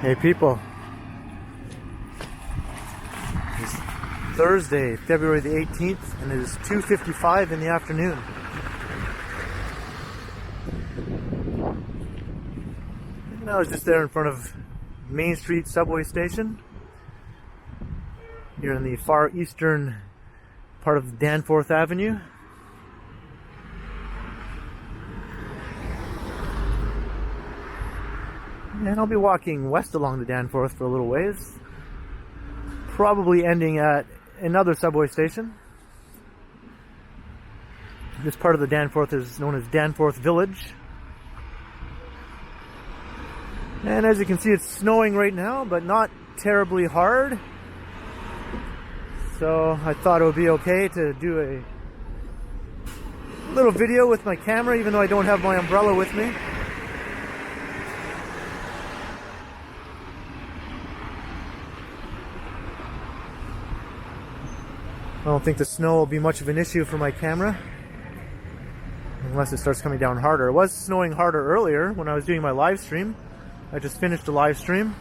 Hey people, it's Thursday, February the 18th, and it is 2:55 in the afternoon. And I was just there in front of Main Street subway station, here in the far eastern part of Danforth Avenue. And I'll be walking west along the Danforth for a little ways, probably ending at another subway station. This part of the Danforth is known as Danforth Village. And as you can see, it's snowing right now, but not terribly hard. So I thought it would be okay to do a little video with my camera, even though I don't have my umbrella with me. I don't think the snow will be much of an issue for my camera, unless it starts coming down harder. It was snowing harder earlier when I was doing my live stream. I just finished a live stream.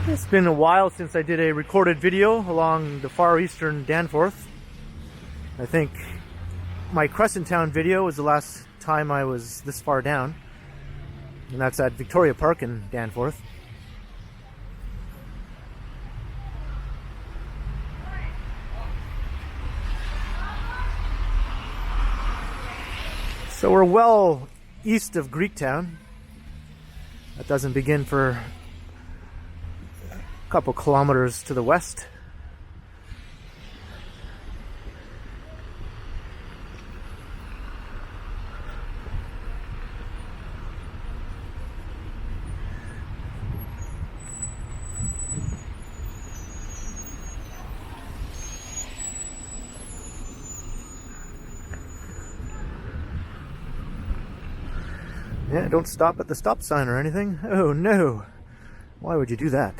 It's been a while since I did a recorded video along the far eastern Danforth. I think my Crescent Town video was the last time I was this far down, and that's at Victoria Park in Danforth. So we're well east of Greektown. That doesn't begin for couple kilometers to the west. Yeah, don't stop at the stop sign or anything. Oh no! Why would you do that?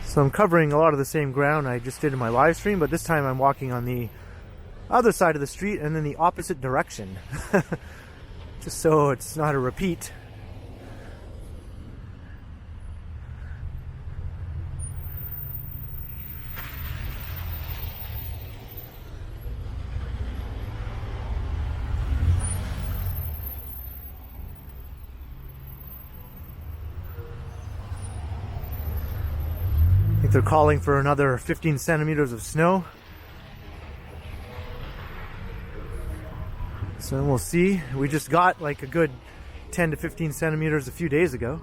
So I'm covering a lot of the same ground I just did in my live stream, but this time I'm walking on the other side of the street and in the opposite direction. Just so it's not a repeat. They're calling for another 15 centimeters of snow. So we'll see. We just got like a good 10 to 15 centimeters a few days ago.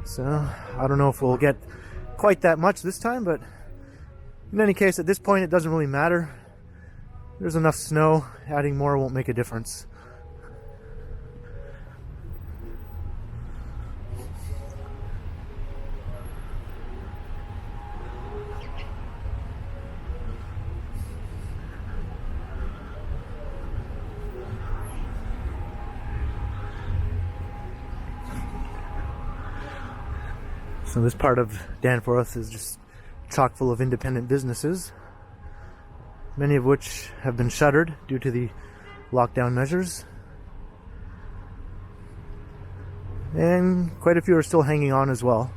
So I don't know if we'll get quite that much this time, but in any case, at this point, it doesn't really matter. There's enough snow. Adding more won't make a difference. So this part of Danforth is just chock full of independent businesses, many of which have been shuttered due to the lockdown measures. And quite a few are still hanging on as well.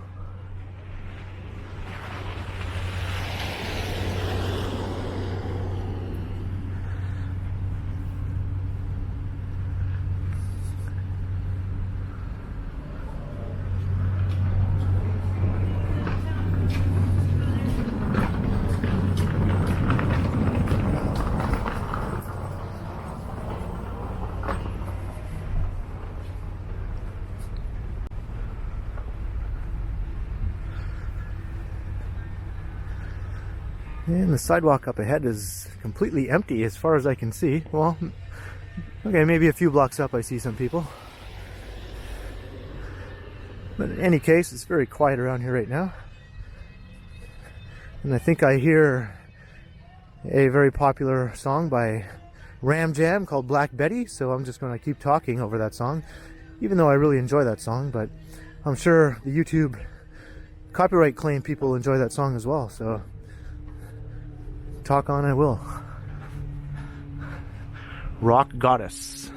And the sidewalk up ahead is completely empty as far as I can see. Well, okay, maybe a few blocks up I see some people. But in any case, it's very quiet around here right now. And I think I hear a very popular song by Ram Jam called Black Betty, so I'm just going to keep talking over that song, even though I really enjoy that song. But I'm sure the YouTube copyright claim people enjoy that song as well, so talk on I will. Rock Goddess.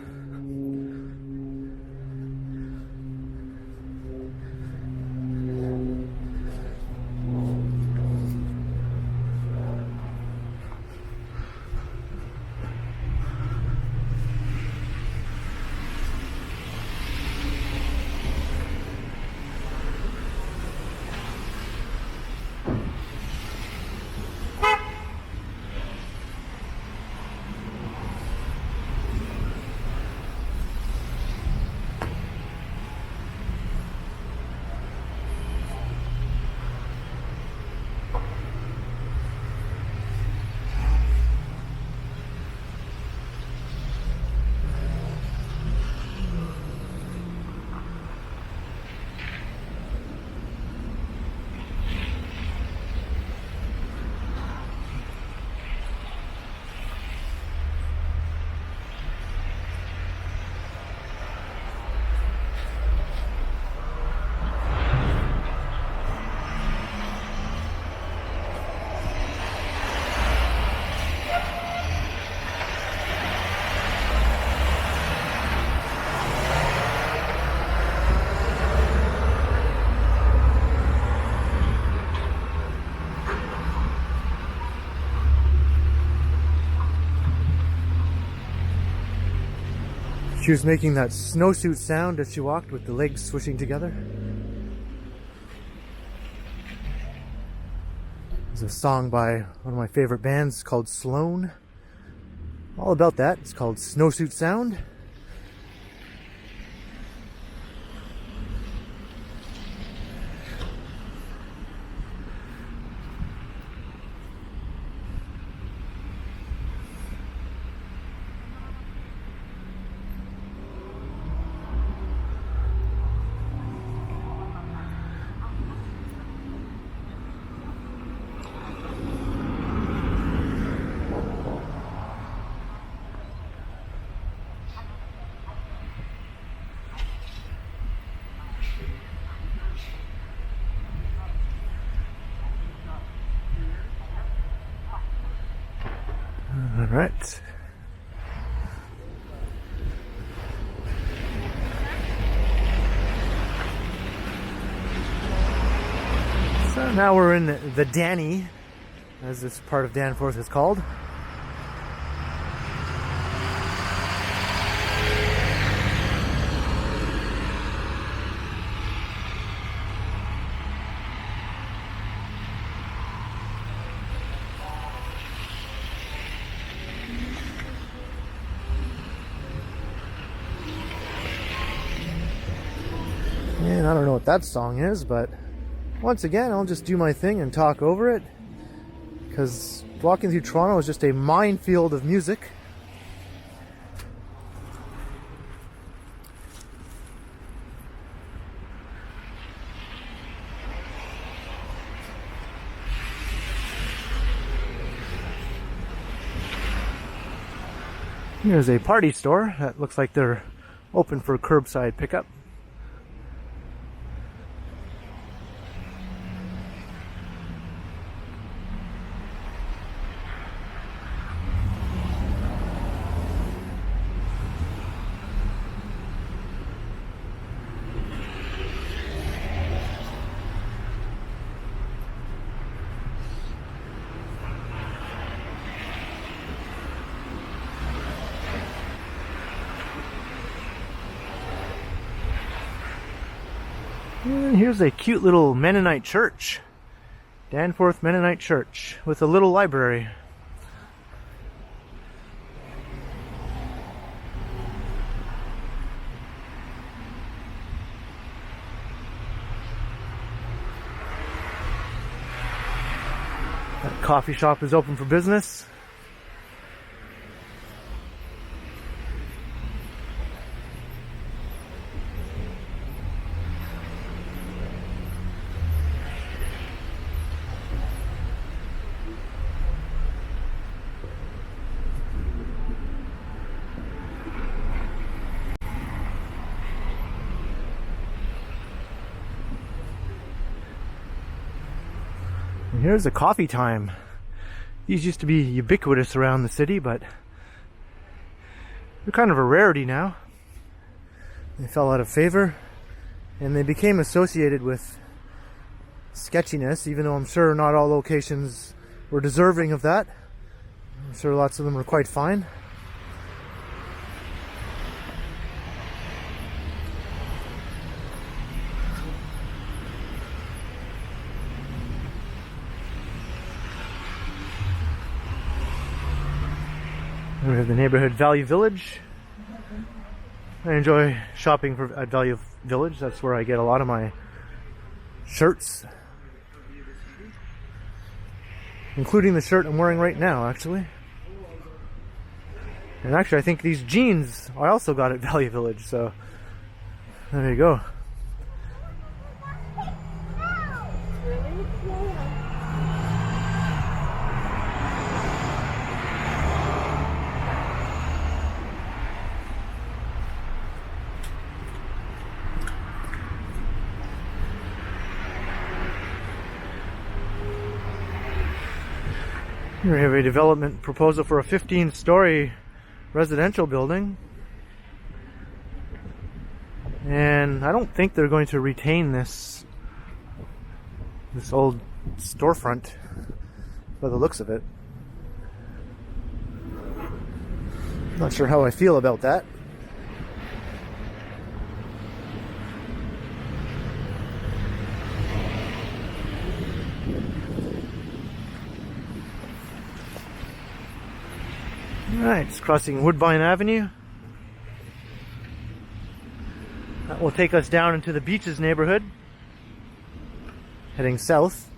She was making that snowsuit sound as she walked with the legs swishing together. There's a song by one of my favorite bands called Sloan. All about that. It's called Snowsuit Sound. All right. So now we're in the Danny, as this part of Danforth is called. And I don't know what that song is, but once again, I'll just do my thing and talk over it, because walking through Toronto is just a minefield of music. Here's a party store that looks like they're open for curbside pickup. And here's a cute little Mennonite church. Danforth Mennonite Church with a little library. That coffee shop is open for business. And here's a coffee time. These used to be ubiquitous around the city, but they're kind of a rarity now. They fell out of favor, and they became associated with sketchiness, even though I'm sure not all locations were deserving of that. I'm sure lots of them were quite fine. We have the neighborhood Value Village. I enjoy shopping at Value Village. That's where I get a lot of my shirts, including the shirt I'm wearing right now, actually. And actually, I think these jeans I also got at Value Village, so there you go. Here we have a development proposal for a 15-story residential building. And I don't think they're going to retain this old storefront by the looks of it. Not sure how I feel about that. Alright, it's crossing Woodbine Avenue. That will take us down into the Beaches neighborhood, heading south.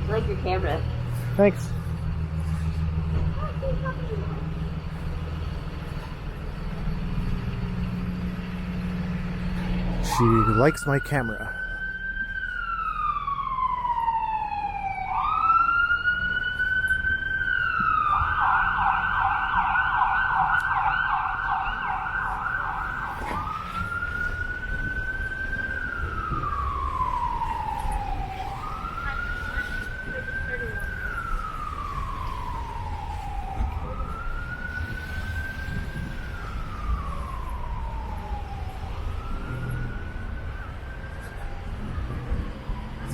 I like your camera. Thanks. She likes my camera.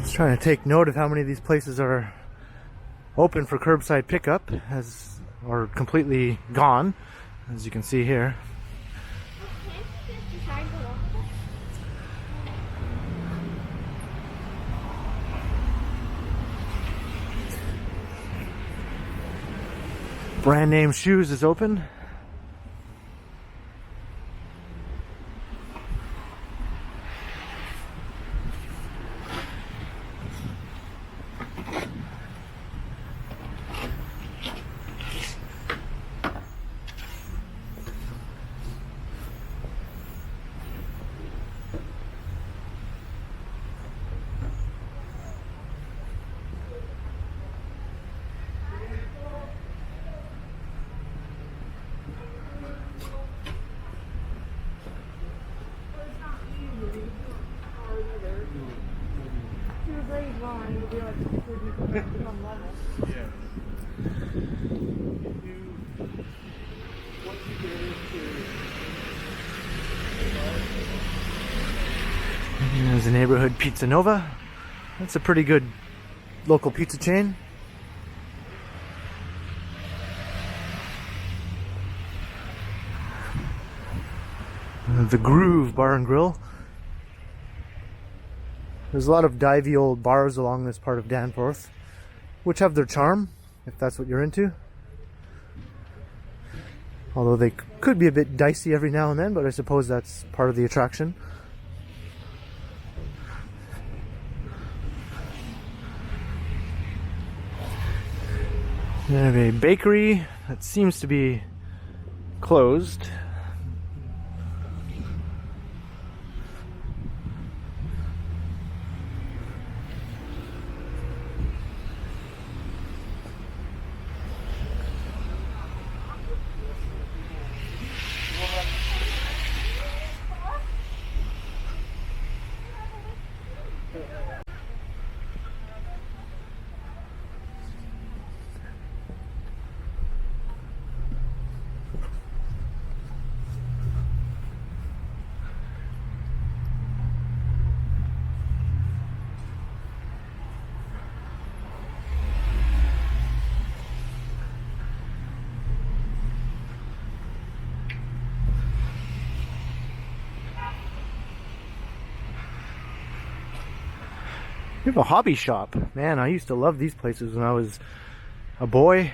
Just trying to take note of how many of these places are open for curbside pickup, or completely gone, as you can see here. Brand name shoes is open. There's the neighborhood Pizza Nova. That's a pretty good local pizza chain. The Groove Bar and Grill. There's a lot of divey old bars along this part of Danforth, which have their charm, if that's what you're into. Although they could be a bit dicey every now and then, but I suppose that's part of the attraction. We have a bakery that seems to be closed. We have a hobby shop. Man, I used to love these places when I was a boy.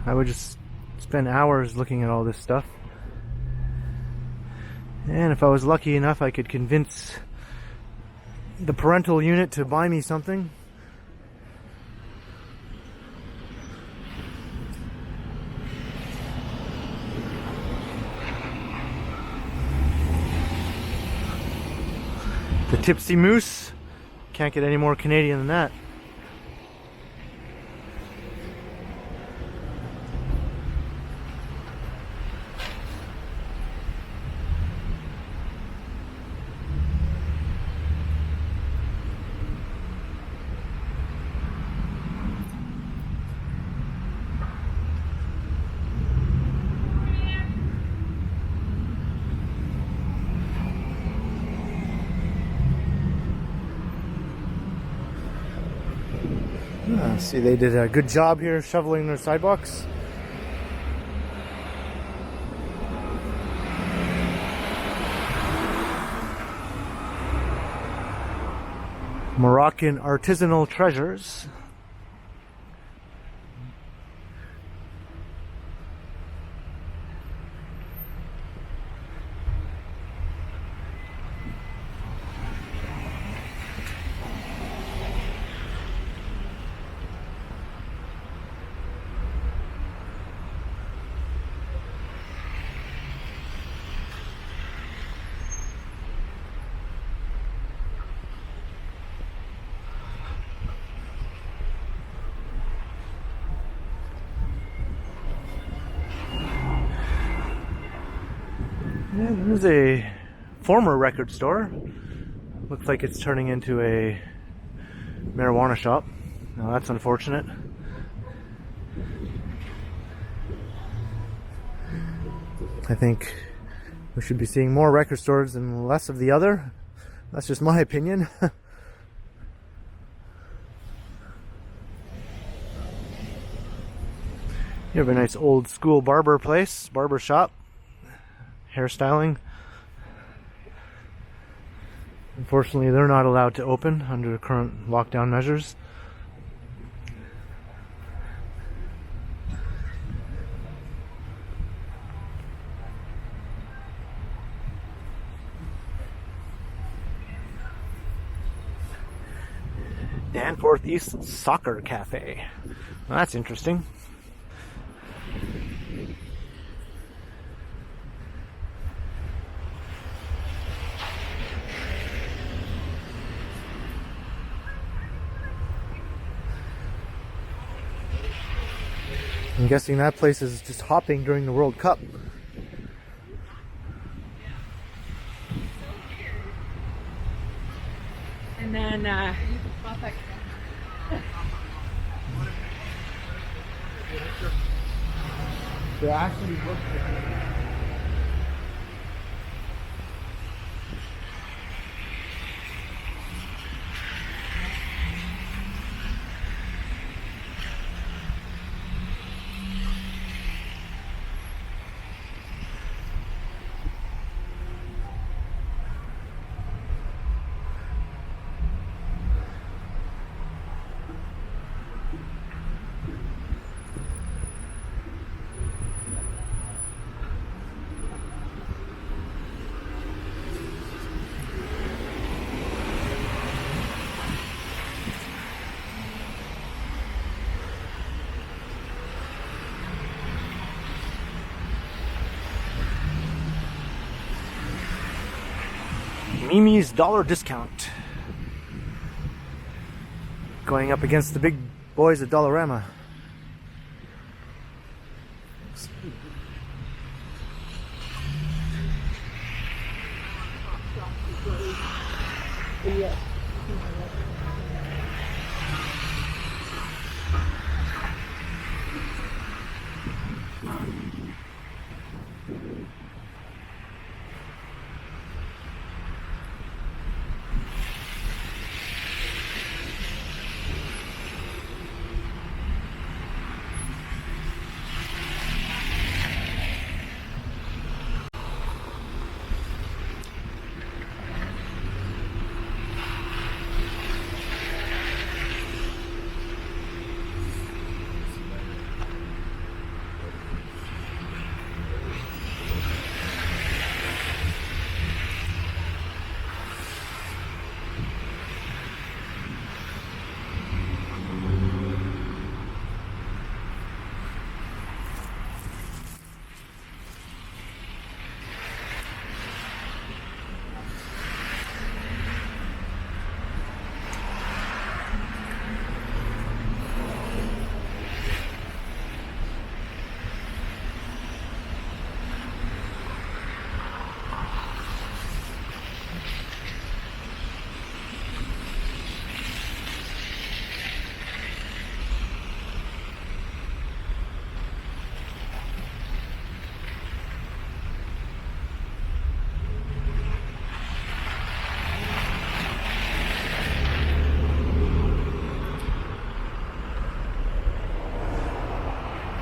I would just spend hours looking at all this stuff. And if I was lucky enough, I could convince the parental unit to buy me something. The Tipsy Moose. Can't get any more Canadian than that. See, they did a good job here shoveling their sidewalks. Moroccan artisanal treasures. Yeah, there's a former record store. Looks like it's turning into a marijuana shop. Now that's unfortunate. I think we should be seeing more record stores and less of the other. That's just my opinion. You have a nice old school barber place, barber shop. Hairstyling. Unfortunately, they're not allowed to open under the current lockdown measures. Danforth East Soccer Cafe. Well, that's interesting. I'm guessing that place is just hopping during the World Cup. And then, They actually look Mimi's Dollar Discount. Going up against the big boys at Dollarama.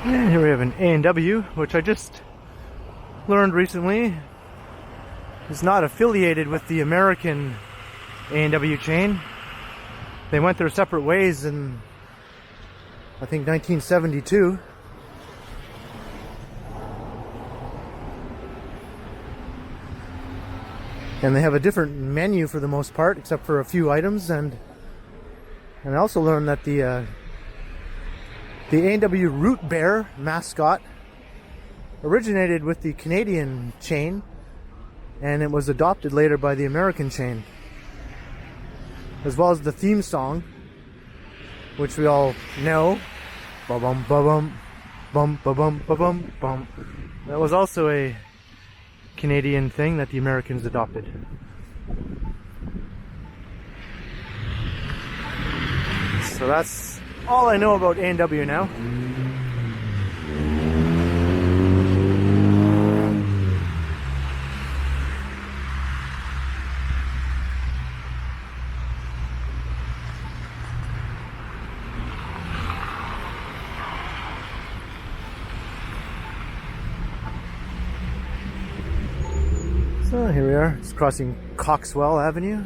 And here we have an A&W, which I just learned recently is not affiliated with the American A&W chain. They went their separate ways in, I think, 1972. And they have a different menu for the most part, except for a few items. And I also learned that the A&W Root Bear mascot originated with the Canadian chain, and it was adopted later by the American chain, as well as the theme song, which we all know. Ba-bum, ba-bum, bum, ba-bum, ba-bum, bum. That was also a Canadian thing that the Americans adopted. So that's all I know about A&W now. So here we are, just crossing Coxwell Avenue.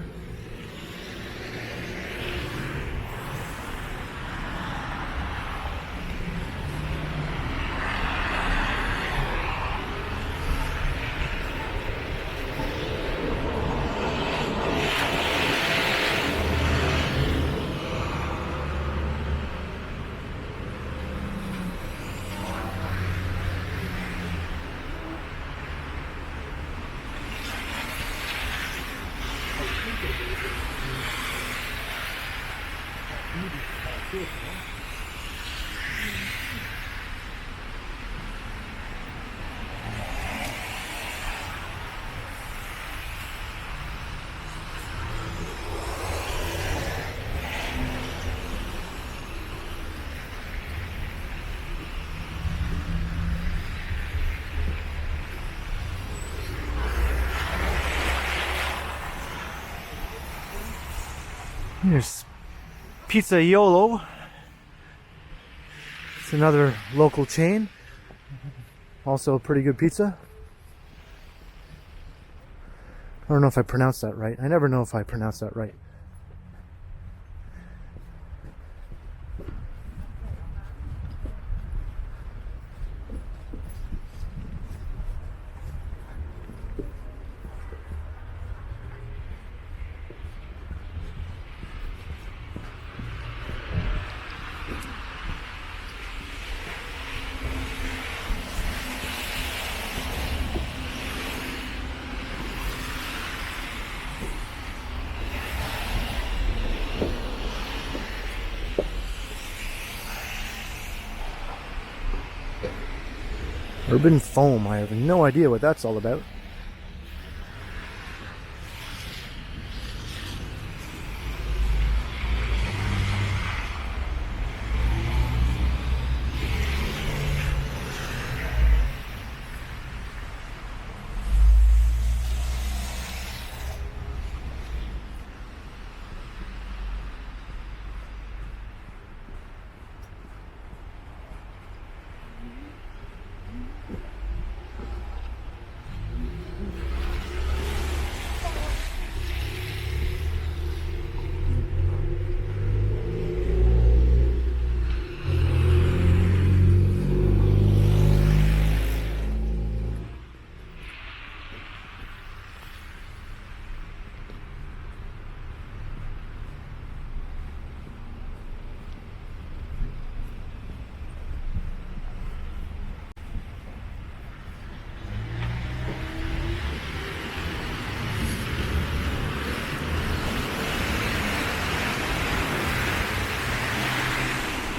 Here's Pizza Yolo. It's another local chain. Also pretty good pizza. I don't know if I pronounced that right. I never know if I pronounce that right. Urban foam. I have no idea what that's all about.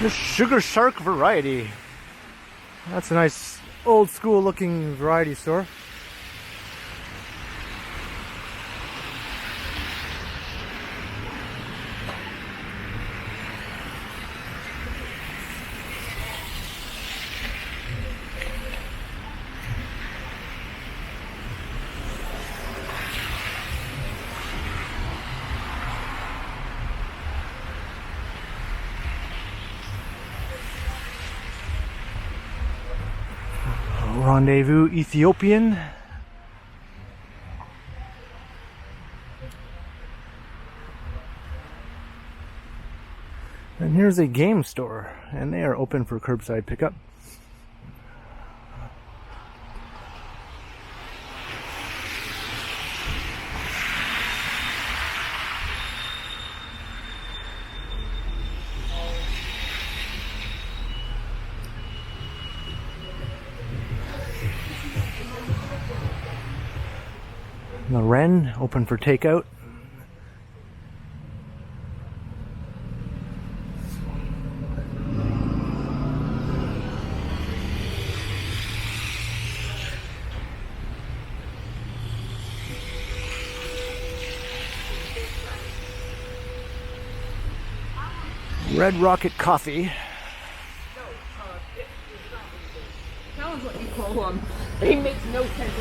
The Sugar Shark Variety. That's a nice old school looking variety store. Rendezvous Ethiopian. And here's a game store, and they are open for curbside pickup. The Wren, open for takeout. Red Rocket Coffee. Tell us what you call them. It makes no sense.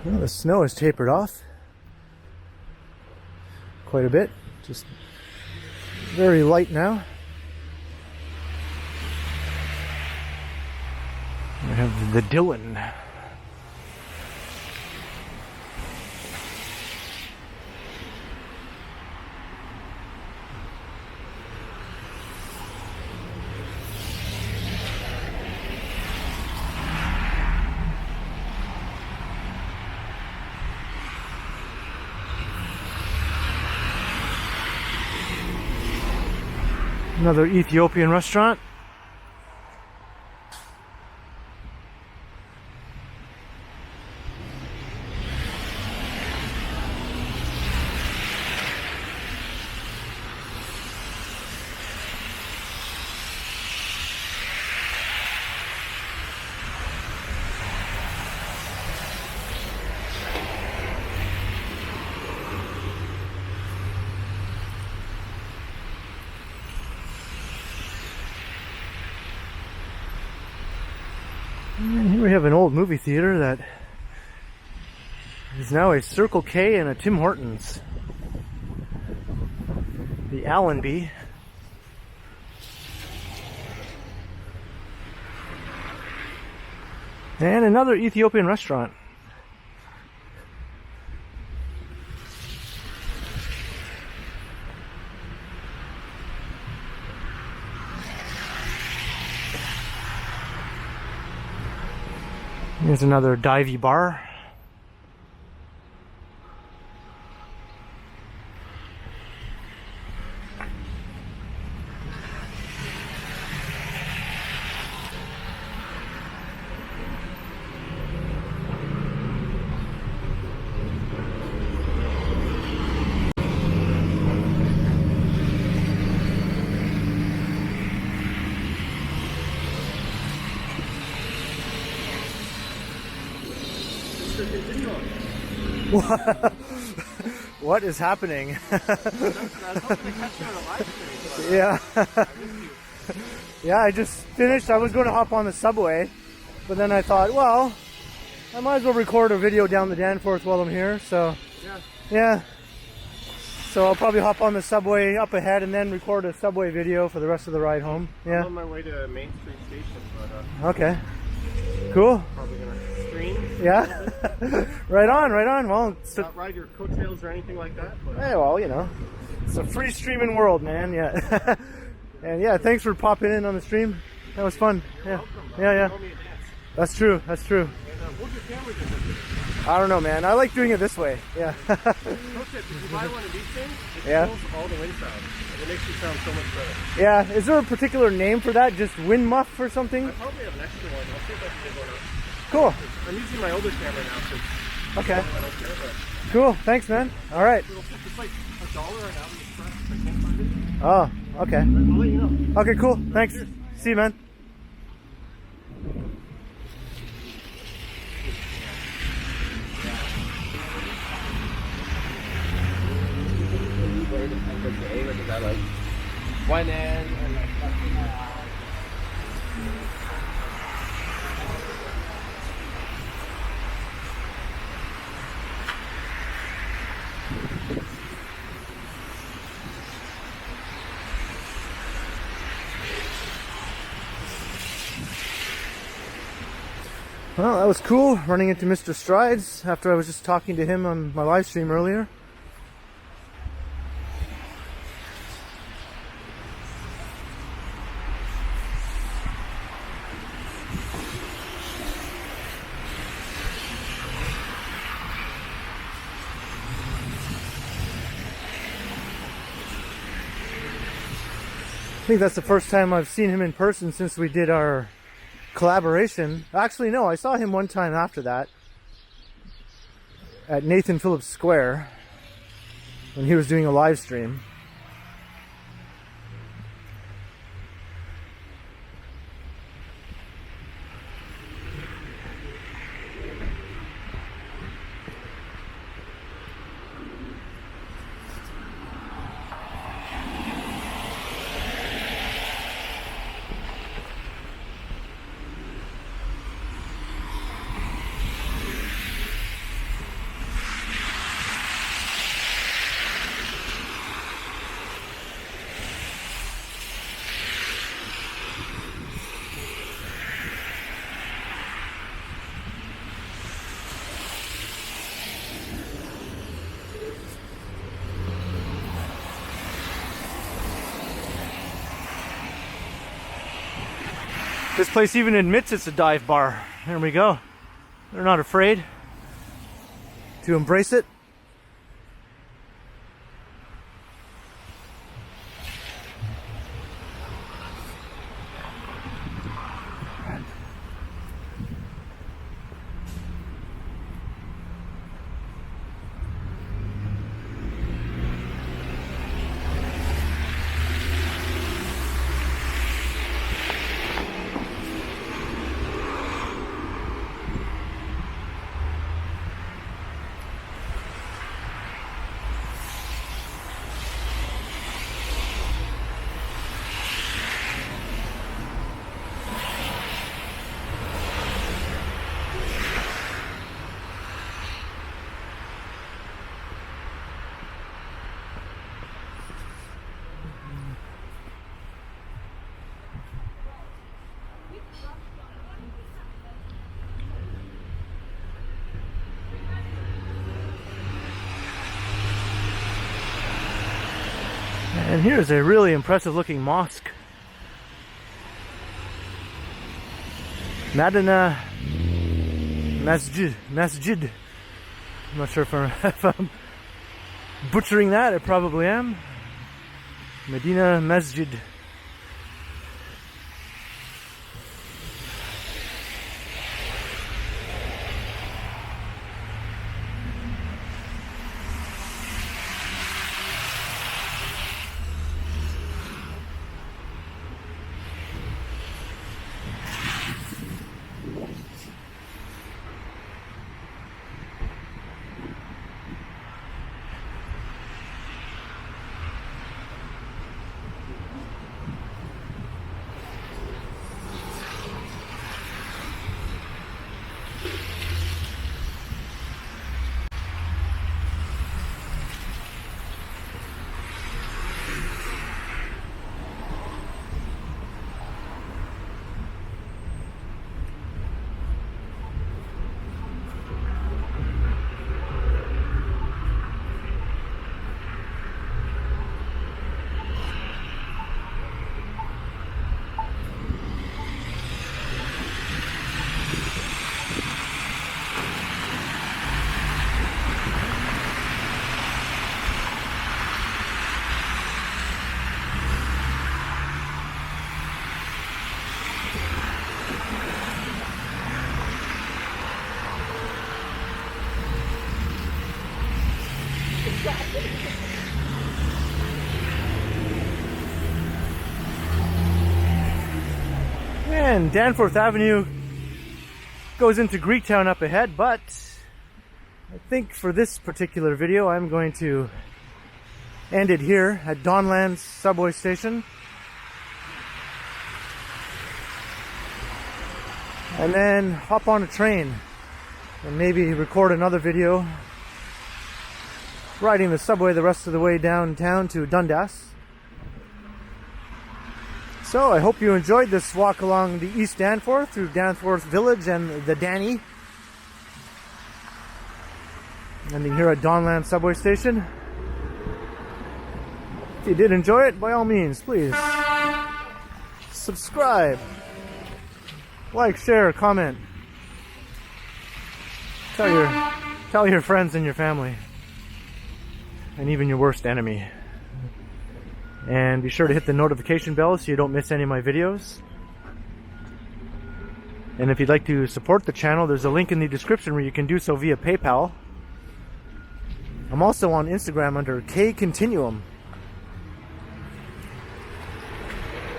Well, the snow has tapered off quite a bit, just very light now. I have the Dillon. Another Ethiopian restaurant. And here we have an old movie theater that is now a Circle K and a Tim Hortons. The Allenby. And another Ethiopian restaurant. Here's another divey bar. What is happening? Yeah. Yeah, I just finished. I was going to hop on the subway, but then I thought, well, I might as well record a video down the Danforth while I'm here. So, yeah. So I'll probably hop on the subway up ahead and then record a subway video for the rest of the ride home. Yeah. I'm on my way to Main Street Station, but okay. Cool. probably gonna stream. Yeah. Right on, right on. Well, Not ride your coattails or anything like that. But hey, well, you know, it's a free streaming world, man. Yeah. And yeah, thanks for popping in on the stream. That was fun. Yeah. Yeah. Call me a dance. That's true. That's true. And what's your camera doing? I don't know, man. I like doing it this way. Yeah. Pro tip, if you buy one of these things, it Yeah. kills all the wind sound. And it makes you sound so much better. Yeah. Is there a particular name for that? Just wind muff or something? I probably have an extra one. I'll see if I can get one up. Cool. I'm using my older camera now since Okay. I don't care, but Cool. Thanks, man. All right. it's like $1 an AliExpress. I can't find it. Oh, okay. I'll let you know. Okay, cool. Thanks. See you, man. One end and like Well, that was cool, running into Mr. Strides after I was just talking to him on my live stream earlier. I think that's the first time I've seen him in person since we did our collaboration. Actually, no, I saw him one time after that at Nathan Phillips Square when he was doing a live stream. This place even admits it's a dive bar. There we go. They're not afraid to embrace it. And here's a really impressive looking mosque. Madina Masjid. I'm not sure if I'm butchering that. I probably am. Medina Masjid. And Danforth Avenue goes into Greektown up ahead, but I think for this particular video I'm going to end it here at Donlands subway station, and then hop on a train and maybe record another video riding the subway the rest of the way downtown to Dundas. So I hope you enjoyed this walk along the East Danforth through Danforth Village and the Danny. Ending here at Donlands subway station. If you did enjoy it, by all means, please subscribe, like, share, comment. Tell your friends and your family, and even your worst enemy. And be sure to hit the notification bell so you don't miss any of my videos. And if you'd like to support the channel, there's a link in the description where you can do so via PayPal. I'm also on Instagram under KContinuum.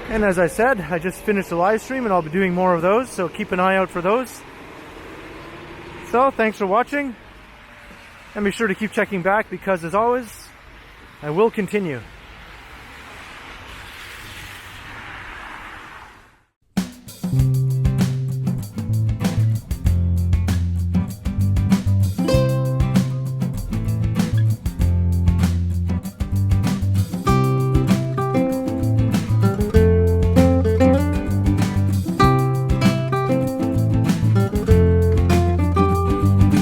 And as I said, I just finished a live stream and I'll be doing more of those, so keep an eye out for those. So thanks for watching, and be sure to keep checking back because, as always, I will continue.